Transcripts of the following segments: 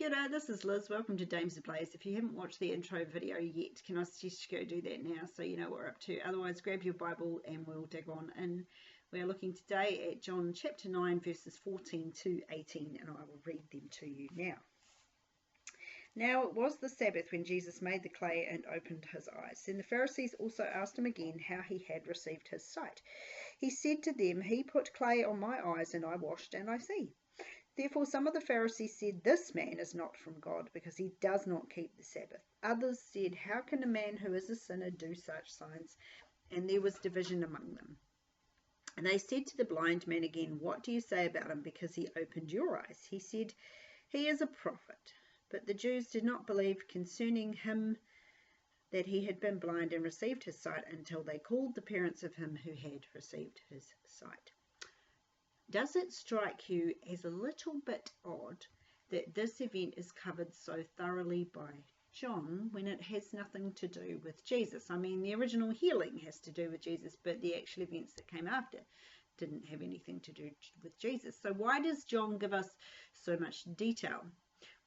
Kia ora, this is Liz. Welcome to Dames and Plays. If you haven't watched the intro video yet, can I suggest you go do that now so you know what we're up to? Otherwise, grab your Bible and we'll dig on in. We are looking today at John chapter 9, verses 14 to 18, and I will read them to you now. Now it was the Sabbath when Jesus made the clay and opened his eyes. Then the Pharisees also asked him again how he had received his sight. He said to them, "He put clay on my eyes, and I washed, and I see." Therefore some of the Pharisees said, "This man is not from God, because he does not keep the Sabbath." Others said, "How can a man who is a sinner do such signs?" And there was division among them. And they said to the blind man again, "What do you say about him, because he opened your eyes?" He said, "He is a prophet." But the Jews did not believe concerning him that he had been blind and received his sight until they called the parents of him who had received his sight. Does it strike you as a little bit odd that this event is covered so thoroughly by John when it has nothing to do with Jesus? I mean, the original healing has to do with Jesus, but the actual events that came after didn't have anything to do with Jesus. So why does John give us so much detail?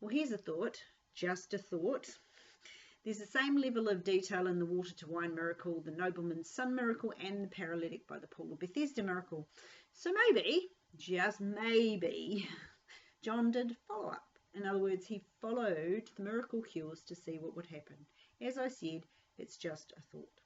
Well, here's a thought, just a thought. There's the same level of detail in the water to wine miracle, the nobleman's son miracle, and the paralytic by the pool of Bethesda miracle. So maybe, just maybe, John did follow up. In other words, he followed the miracle cures to see what would happen. As I said, it's just a thought.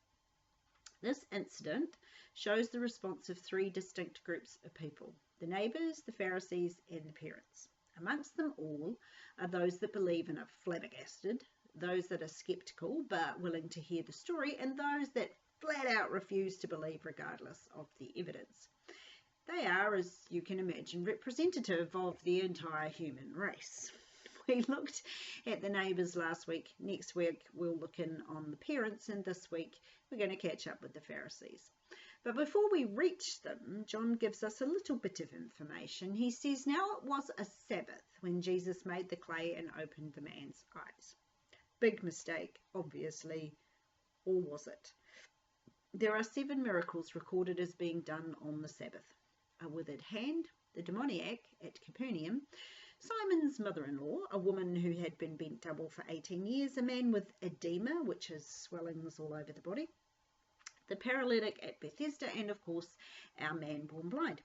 This incident shows the response of three distinct groups of people: the neighbours, the Pharisees, and the parents. Amongst them all are those that believe and are flabbergasted, those that are sceptical but willing to hear the story, and those that flat out refuse to believe regardless of the evidence. They are, as you can imagine, representative of the entire human race. We looked at the neighbours last week. Next week we'll look in on the parents, and this week we're going to catch up with the Pharisees. But before we reach them, John gives us a little bit of information. He says, "Now it was a Sabbath when Jesus made the clay and opened the man's eyes." Big mistake, obviously, or was it? There are 7 miracles recorded as being done on the Sabbath: a withered hand, the demoniac at Capernaum, Simon's mother-in-law, a woman who had been bent double for 18 years, a man with edema, which is swellings all over the body, the paralytic at Bethesda, and of course our man born blind.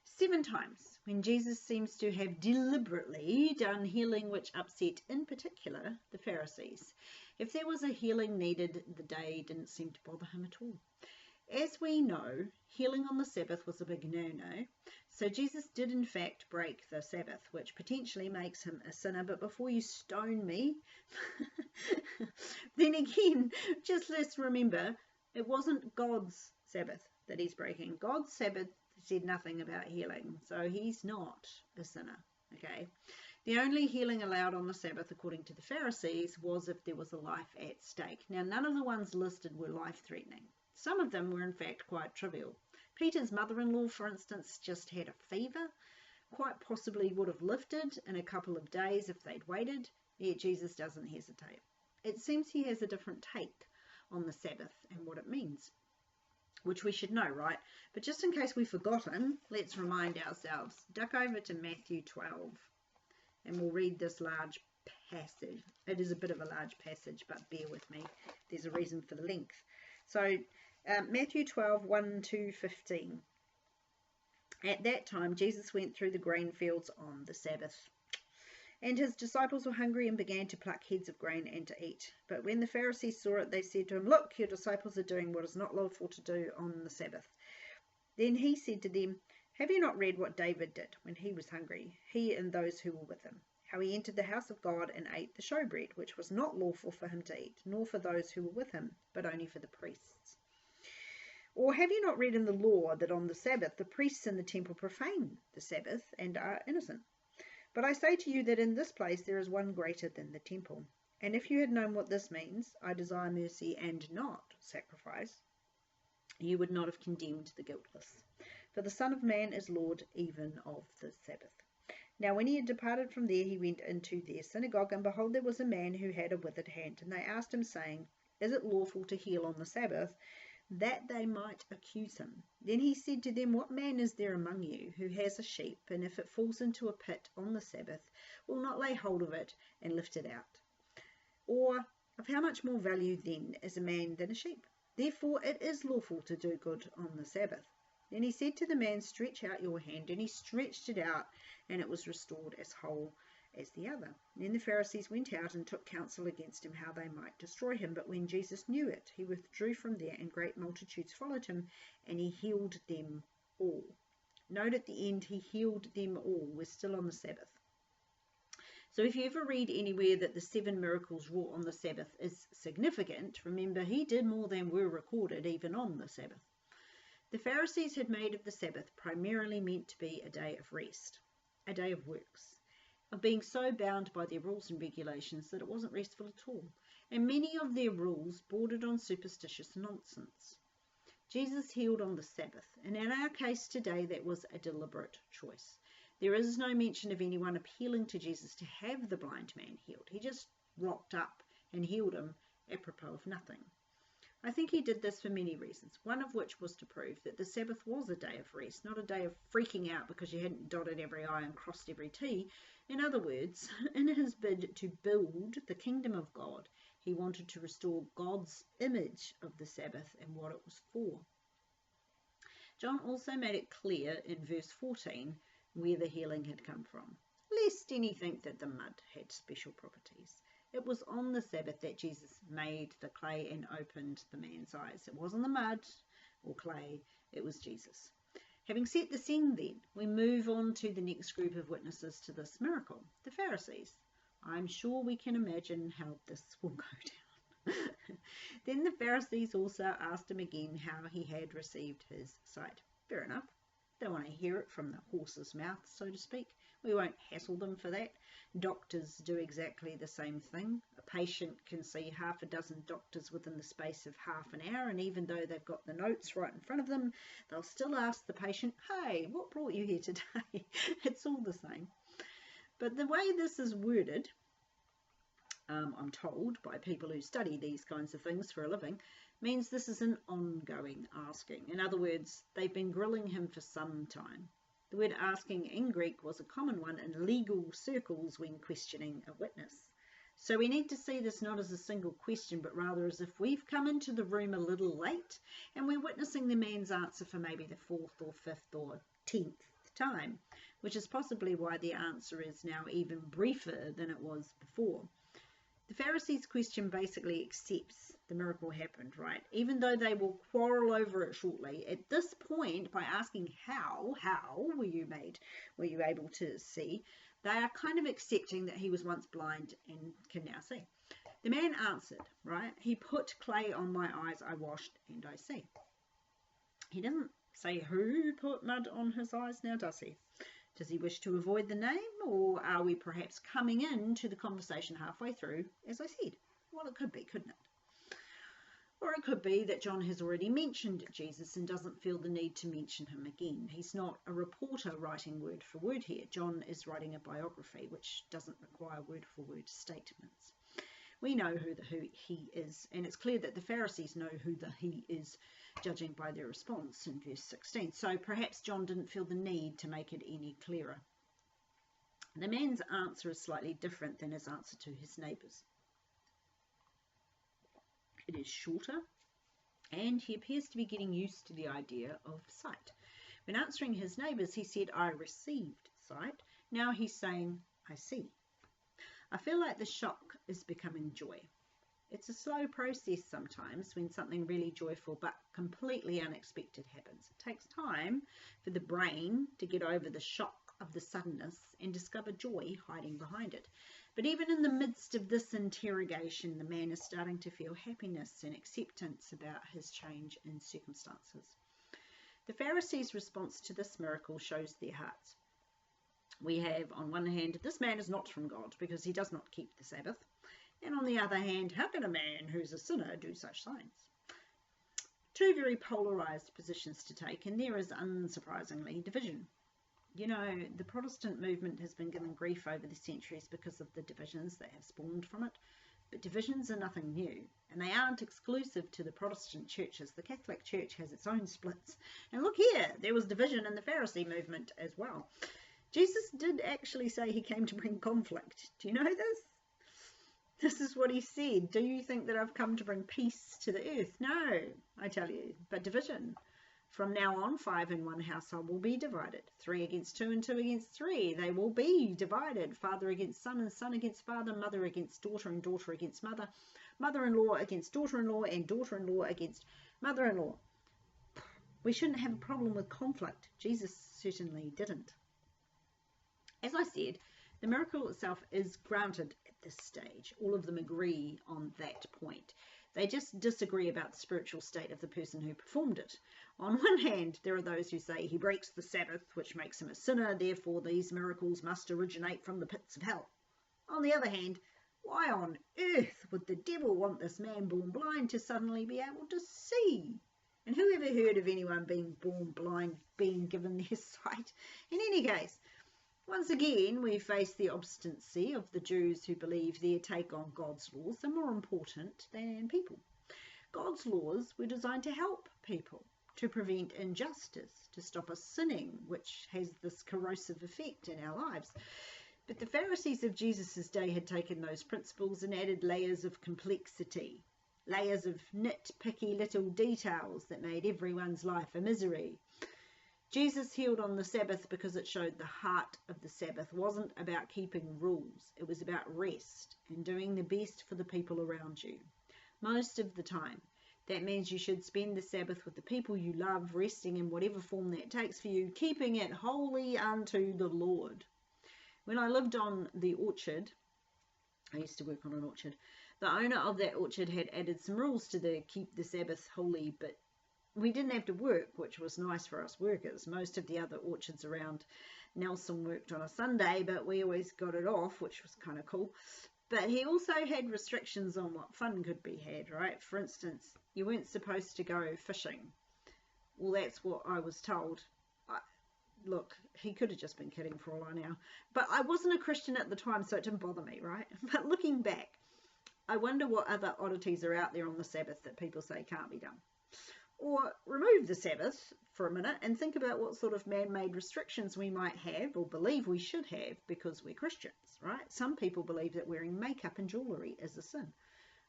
7 times when Jesus seems to have deliberately done healing which upset, in particular, the Pharisees. If there was a healing needed, the day didn't seem to bother him at all. As we know, healing on the Sabbath was a big no-no, so Jesus did in fact break the Sabbath, which potentially makes him a sinner. But before you stone me, then again, just let's remember, it wasn't God's Sabbath that he's breaking. God's Sabbath said nothing about healing, so he's not a sinner, okay? The only healing allowed on the Sabbath, according to the Pharisees, was if there was a life at stake. Now, none of the ones listed were life-threatening. Some of them were, in fact, quite trivial. Peter's mother-in-law, for instance, just had a fever, quite possibly would have lifted in a couple of days if they'd waited, yet Jesus doesn't hesitate. It seems he has a different take on the Sabbath and what it means, which we should know, right? But just in case we've forgotten, let's remind ourselves. Duck over to Matthew 12, and we'll read this large passage. It is a bit of a large passage, but bear with me. There's a reason for the length. So, Matthew 12, 1 to 15. At that time, Jesus went through the grain fields on the Sabbath. And his disciples were hungry and began to pluck heads of grain and to eat. But when the Pharisees saw it, they said to him, "Look, your disciples are doing what is not lawful to do on the Sabbath." Then he said to them, "Have you not read what David did when he was hungry, he and those who were with him? How he entered the house of God and ate the showbread, which was not lawful for him to eat, nor for those who were with him, but only for the priests. Or have you not read in the law that on the Sabbath the priests in the temple profane the Sabbath and are innocent? But I say to you that in this place there is one greater than the temple. And if you had known what this means, 'I desire mercy and not sacrifice,' you would not have condemned the guiltless. For the Son of Man is Lord even of the Sabbath." Now when he had departed from there, he went into their synagogue, and behold, there was a man who had a withered hand. And they asked him, saying, "Is it lawful to heal on the Sabbath?" that they might accuse him. Then he said to them, What man is there among you who has a sheep, and if it falls into a pit on the Sabbath, will not lay hold of it and lift it out? Or of how much more value then is a man than a sheep? Therefore it is lawful to do good on the Sabbath. Then he said to the man, Stretch out your hand. And he stretched it out, and it was restored as whole as the other. Then the Pharisees went out and took counsel against him, how they might destroy him. But when Jesus knew it, he withdrew from there, and great multitudes followed him, and he healed them all. Note at the end, he healed them all. We're still on the Sabbath. So if you ever read anywhere that the 7 miracles wrought on the Sabbath is significant, remember he did more than were recorded even on the Sabbath. The Pharisees had made of the Sabbath primarily meant to be a day of rest, a day of works, of being so bound by their rules and regulations that it wasn't restful at all. And many of their rules bordered on superstitious nonsense. Jesus healed on the Sabbath, and in our case today that was a deliberate choice. There is no mention of anyone appealing to Jesus to have the blind man healed. He just rocked up and healed him apropos of nothing. I think he did this for many reasons, one of which was to prove that the Sabbath was a day of rest, not a day of freaking out because you hadn't dotted every I and crossed every T. In other words, in his bid to build the kingdom of God, he wanted to restore God's image of the Sabbath and what it was for. John also made it clear in verse 14 where the healing had come from, lest any think that the mud had special properties. It was on the Sabbath that Jesus made the clay and opened the man's eyes. It wasn't the mud or clay, it was Jesus. Having set the scene then, we move on to the next group of witnesses to this miracle, the Pharisees. I'm sure we can imagine how this will go down. Then the Pharisees also asked him again how he had received his sight. Fair enough. They want to hear it from the horse's mouth, so to speak. We won't hassle them for that. Doctors do exactly the same thing. A patient can see half a dozen doctors within the space of half an hour, and even though they've got the notes right in front of them, they'll still ask the patient, hey, what brought you here today? It's all the same. But the way this is worded, I'm told by people who study these kinds of things for a living, means this is an ongoing asking. In other words, they've been grilling him for some time. The word asking in Greek was a common one in legal circles when questioning a witness. So we need to see this not as a single question, but rather as if we've come into the room a little late and we're witnessing the man's answer for maybe the 4th or 5th or 10th time, which is possibly why the answer is now even briefer than it was before. The Pharisees' question basically accepts the miracle happened, right? Even though they will quarrel over it shortly. At this point, by asking how were you able to see, they are kind of accepting that he was once blind and can now see. The man answered, right? He put clay on my eyes, I washed, and I see. He doesn't say who put mud on his eyes now, does he? Does he wish to avoid the name, or are we perhaps coming into the conversation halfway through, as I said? Well, it could be, couldn't it? Or it could be that John has already mentioned Jesus and doesn't feel the need to mention him again. He's not a reporter writing word for word here. John is writing a biography, which doesn't require word for word statements. We know who he is, and it's clear that the Pharisees know who the he is, judging by their response in verse 16. So perhaps John didn't feel the need to make it any clearer. The man's answer is slightly different than his answer to his neighbours. It is shorter, and he appears to be getting used to the idea of sight. When answering his neighbours, he said, I received sight. Now he's saying, I see. I feel like the shock is becoming joy. It's a slow process sometimes when something really joyful but completely unexpected happens. It takes time for the brain to get over the shock of the suddenness and discover joy hiding behind it. But even in the midst of this interrogation, the man is starting to feel happiness and acceptance about his change in circumstances. The Pharisees' response to this miracle shows their hearts. We have, on one hand, this man is not from God because he does not keep the Sabbath. And on the other hand, how can a man who's a sinner do such signs? Two very polarised positions to take, and there is unsurprisingly division. You know, the Protestant movement has been given grief over the centuries because of the divisions that have spawned from it. But divisions are nothing new, and they aren't exclusive to the Protestant churches. The Catholic Church has its own splits. And look here, there was division in the Pharisee movement as well. Jesus did actually say he came to bring conflict. Do you know this? This is what he said. Do you think that I've come to bring peace to the earth? No, I tell you, but division. From now on, 5 in one household will be divided. 3 against 2 and 2 against 3. They will be divided. Father against son and son against father. Mother against daughter and daughter against mother. Mother-in-law against daughter-in-law and daughter-in-law against mother-in-law. We shouldn't have a problem with conflict. Jesus certainly didn't. As I said, the miracle itself is granted at this stage. All of them agree on that point. They just disagree about the spiritual state of the person who performed it. On one hand, there are those who say he breaks the Sabbath, which makes him a sinner, therefore these miracles must originate from the pits of hell. On the other hand, why on earth would the devil want this man born blind to suddenly be able to see? And who ever heard of anyone being born blind being given their sight? In any case, once again, we face the obstinacy of the Jews who believe their take on God's laws are more important than people. God's laws were designed to help people, to prevent injustice, to stop us sinning, which has this corrosive effect in our lives. But the Pharisees of Jesus' day had taken those principles and added layers of complexity, layers of nitpicky little details that made everyone's life a misery. Jesus healed on the Sabbath because it showed the heart of the Sabbath wasn't about keeping rules. It was about rest and doing the best for the people around you. Most of the time, that means you should spend the Sabbath with the people you love, resting in whatever form that takes for you, keeping it holy unto the Lord. When I lived on the orchard, I used to work on an orchard, the owner of that orchard had added some rules to the keep the Sabbath holy, but we didn't have to work, which was nice for us workers. Most of the other orchards around Nelson worked on a Sunday, but we always got it off, which was kind of cool. But he also had restrictions on what fun could be had, right? For instance, you weren't supposed to go fishing. Well, that's what I was told. Look, he could have just been kidding for all I know. But I wasn't a Christian at the time, so it didn't bother me, right? But looking back, I wonder what other oddities are out there on the Sabbath that people say can't be done. Or remove the Sabbath for a minute and think about what sort of man-made restrictions we might have or believe we should have because we're Christians, right? Some people believe that wearing makeup and jewellery is a sin.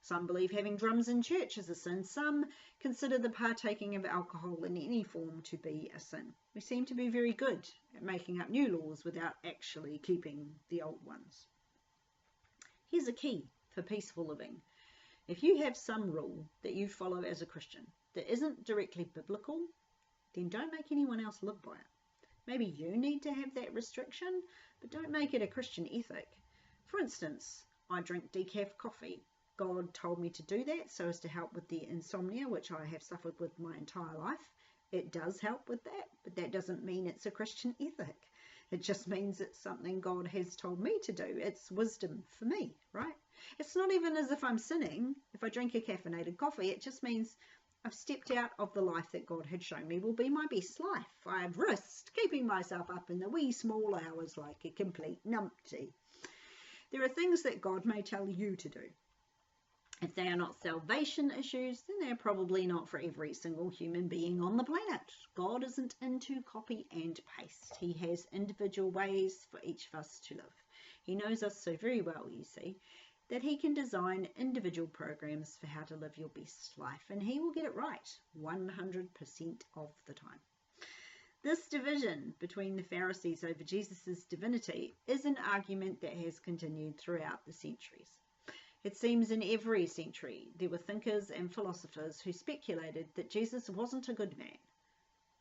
Some believe having drums in church is a sin. Some consider the partaking of alcohol in any form to be a sin. We seem to be very good at making up new laws without actually keeping the old ones. Here's a key for peaceful living. If you have some rule that you follow as a Christian that isn't directly biblical, then don't make anyone else live by it. Maybe you need to have that restriction, but don't make it a Christian ethic. For instance, I drink decaf coffee. God told me to do that so as to help with the insomnia, which I have suffered with my entire life. It does help with that, but that doesn't mean it's a Christian ethic. It just means it's something God has told me to do. It's wisdom for me, right? It's not even as if I'm sinning. If I drink a caffeinated coffee, it just means I've stepped out of the life that God had shown me will be my best life. I've risked keeping myself up in the wee small hours like a complete numpty. There are things that God may tell you to do. If they are not salvation issues, then they're probably not for every single human being on the planet. God isn't into copy and paste. He has individual ways for each of us to live. He knows us so very well, you see, that he can design individual programs for how to live your best life, and he will get it right 100% of the time. This division between the Pharisees over Jesus' divinity is an argument that has continued throughout the centuries. It seems in every century there were thinkers and philosophers who speculated that Jesus wasn't a good man,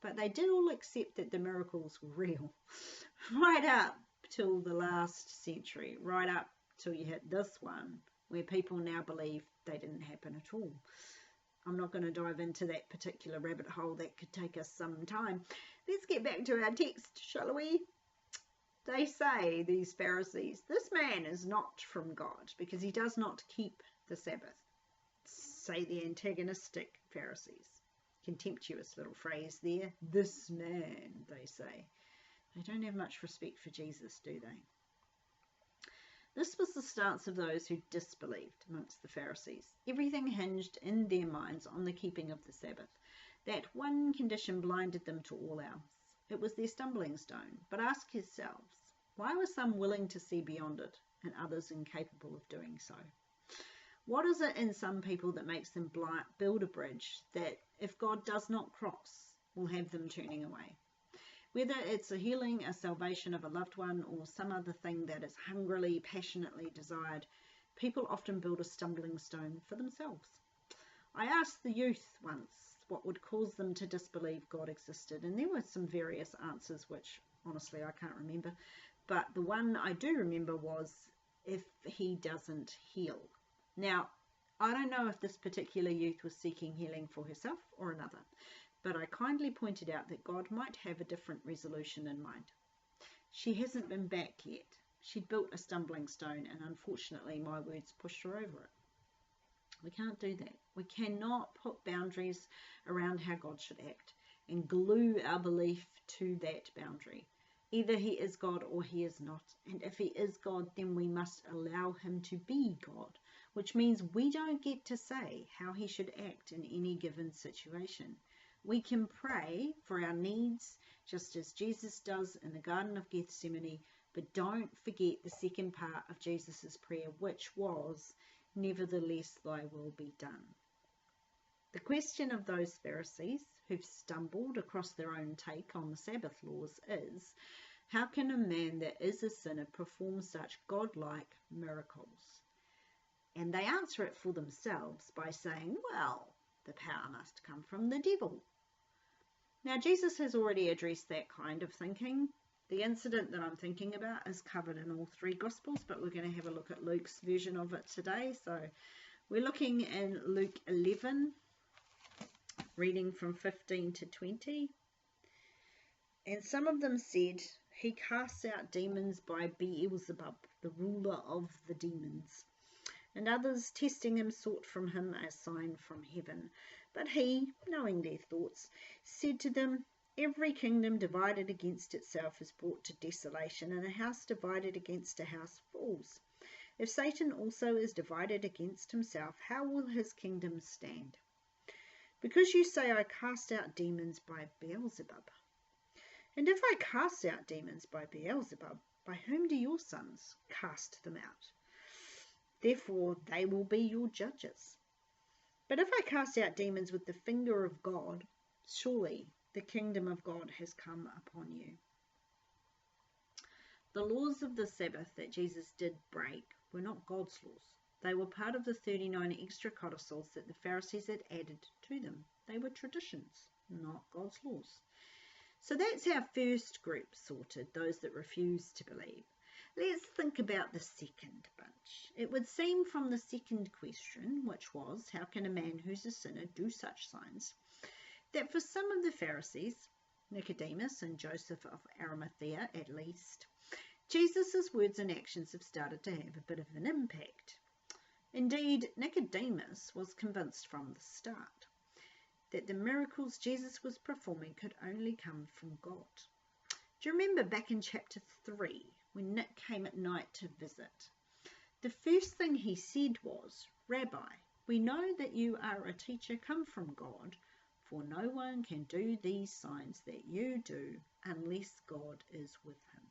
but they did all accept that the miracles were real, right up till the last century, right up till you hit this one, where people now believe they didn't happen at all. I'm not going to dive into that particular rabbit hole. That could take us some time. Let's get back to our text, shall we? They say, these Pharisees, this man is not from God because he does not keep the Sabbath. Say the antagonistic Pharisees. Contemptuous little phrase there. This man, they say. They don't have much respect for Jesus, do they? This was the stance of those who disbelieved amongst the Pharisees. Everything hinged in their minds on the keeping of the Sabbath. That one condition blinded them to all else. It was their stumbling stone. But ask yourselves, why were some willing to see beyond it and others incapable of doing so? What is it in some people that makes them build a bridge that, if God does not cross, will have them turning away? Whether it's a healing, a salvation of a loved one, or some other thing that is hungrily, passionately desired, people often build a stumbling stone for themselves. I asked the youth once what would cause them to disbelieve God existed, and there were some various answers which, honestly, I can't remember. But the one I do remember was, if he doesn't heal. Now, I don't know if this particular youth was seeking healing for herself or another, but I kindly pointed out that God might have a different resolution in mind. She hasn't been back yet. She'd built a stumbling stone, and unfortunately my words pushed her over it. We can't do that. We cannot put boundaries around how God should act and glue our belief to that boundary. Either he is God or he is not. And if he is God, then we must allow him to be God, which means we don't get to say how he should act in any given situation. We can pray for our needs, just as Jesus does in the Garden of Gethsemane, but don't forget the second part of Jesus' prayer, which was, "Nevertheless, thy will be done." The question of those Pharisees who've stumbled across their own take on the Sabbath laws is, how can a man that is a sinner perform such godlike miracles? And they answer it for themselves by saying, well, the power must come from the devil. Now, Jesus has already addressed that kind of thinking. The incident that I'm thinking about is covered in all three Gospels, but we're going to have a look at Luke's version of it today. So we're looking in Luke 11, reading from 15 to 20. And some of them said, he casts out demons by Beelzebub, the ruler of the demons. And others, testing him, sought from him a sign from heaven. But he, knowing their thoughts, said to them, every kingdom divided against itself is brought to desolation, and a house divided against a house falls. If Satan also is divided against himself, how will his kingdom stand? Because you say, I cast out demons by Beelzebub. And if I cast out demons by Beelzebub, by whom do your sons cast them out? Therefore they will be your judges. But if I cast out demons with the finger of God, surely the kingdom of God has come upon you. The laws of the Sabbath that Jesus did break were not God's laws. They were part of the 39 extra codicils that the Pharisees had added to them. They were traditions, not God's laws. So that's our first group sorted, those that refuse to believe. Let's think about the second bunch. It would seem from the second question, which was, how can a man who's a sinner do such signs, that for some of the Pharisees, Nicodemus and Joseph of Arimathea at least, Jesus' words and actions have started to have a bit of an impact. Indeed, Nicodemus was convinced from the start that the miracles Jesus was performing could only come from God. Do you remember back in chapter 3, when Nick came at night to visit? The first thing he said was, Rabbi, we know that you are a teacher come from God, for no one can do these signs that you do unless God is with him.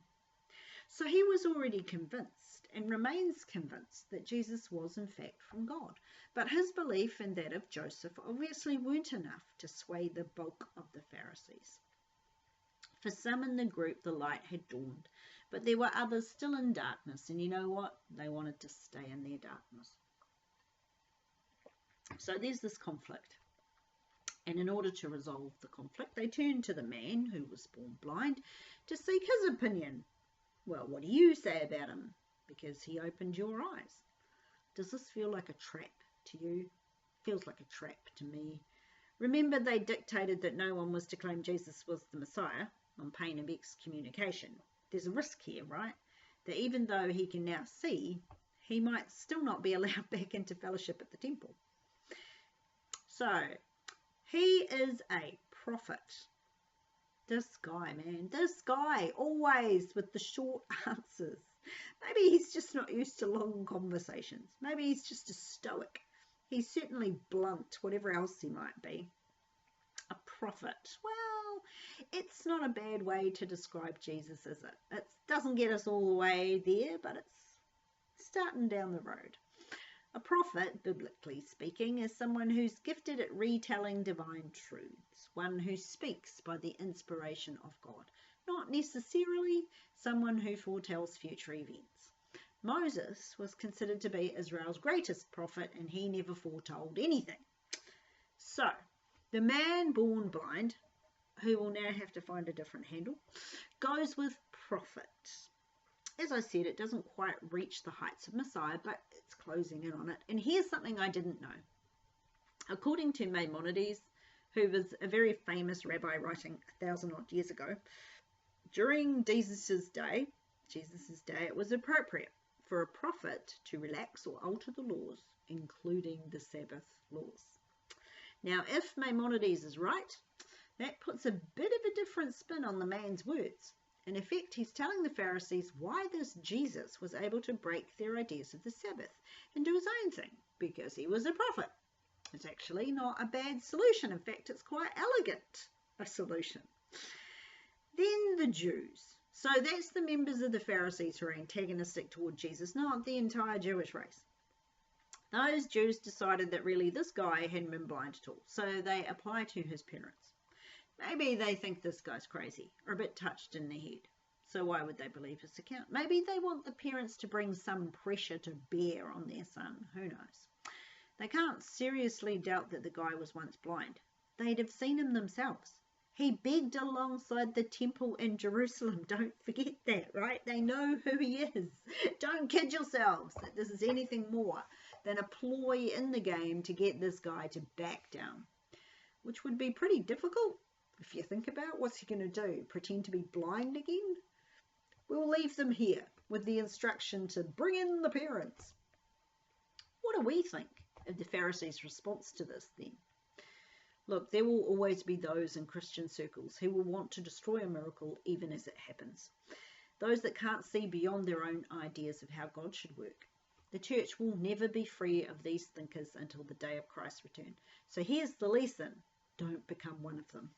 So he was already convinced and remains convinced that Jesus was in fact from God. But his belief and that of Joseph obviously weren't enough to sway the bulk of the Pharisees. For some in the group, the light had dawned, but there were others still in darkness, and you know what? They wanted to stay in their darkness. So there's this conflict. And in order to resolve the conflict, they turned to the man who was born blind to seek his opinion. Well, what do you say about him? Because he opened your eyes. Does this feel like a trap to you? Feels like a trap to me. Remember, they dictated that no one was to claim Jesus was the Messiah on pain of excommunication. There's a risk here, right? That even though he can now see, he might still not be allowed back into fellowship at the temple. So, he is a prophet. This guy, man, this guy, always with the short answers. Maybe he's just not used to long conversations. Maybe he's just a stoic. He's certainly blunt, whatever else he might be. A prophet. Well, it's not a bad way to describe Jesus, is it? It doesn't get us all the way there, but it's starting down the road. A prophet, biblically speaking, is someone who's gifted at retelling divine truths, one who speaks by the inspiration of God, not necessarily someone who foretells future events. Moses was considered to be Israel's greatest prophet, and he never foretold anything. So, the man born blind, who will now have to find a different handle, goes with prophet. As I said, it doesn't quite reach the heights of Messiah, but it's closing in on it. And here's something I didn't know. According to Maimonides, who was a very famous rabbi writing 1,000 odd years ago, during Jesus' day, it was appropriate for a prophet to relax or alter the laws, including the Sabbath laws. Now, if Maimonides is right, that puts a bit of a different spin on the man's words. In effect, he's telling the Pharisees why this Jesus was able to break their ideas of the Sabbath and do his own thing, because he was a prophet. It's actually not a bad solution. In fact, it's quite elegant, a solution. Then the Jews. So that's the members of the Pharisees who are antagonistic toward Jesus, not the entire Jewish race. Those Jews decided that really this guy hadn't been blind at all, so they apply to his parents. Maybe they think this guy's crazy or a bit touched in the head, so why would they believe his account? Maybe they want the parents to bring some pressure to bear on their son, who knows. They can't seriously doubt that the guy was once blind. They'd have seen him themselves. He begged alongside the temple in Jerusalem. Don't forget that, right? They know who he is. Don't kid yourselves that this is anything more than a ploy in the game to get this guy to back down, which would be pretty difficult if you think about what's he going to do, pretend to be blind again? We'll leave them here with the instruction to bring in the parents. What do we think of the Pharisees' response to this then? Look, there will always be those in Christian circles who will want to destroy a miracle even as it happens. Those that can't see beyond their own ideas of how God should work. The church will never be free of these thinkers until the day of Christ's return. So here's the lesson. Don't become one of them.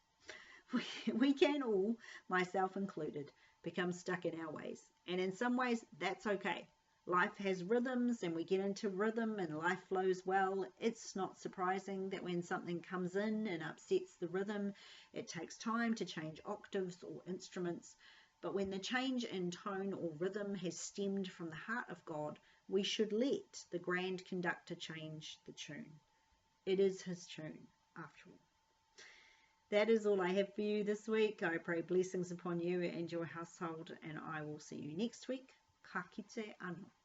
We can all, myself included, become stuck in our ways. And in some ways, that's okay. Life has rhythms and we get into rhythm and life flows well. It's not surprising that when something comes in and upsets the rhythm, it takes time to change octaves or instruments. But when the change in tone or rhythm has stemmed from the heart of God, we should let the grand conductor change the tune. It is his tune, after all. That is all I have for you this week. I pray blessings upon you and your household, and I will see you next week. Ka kite anō.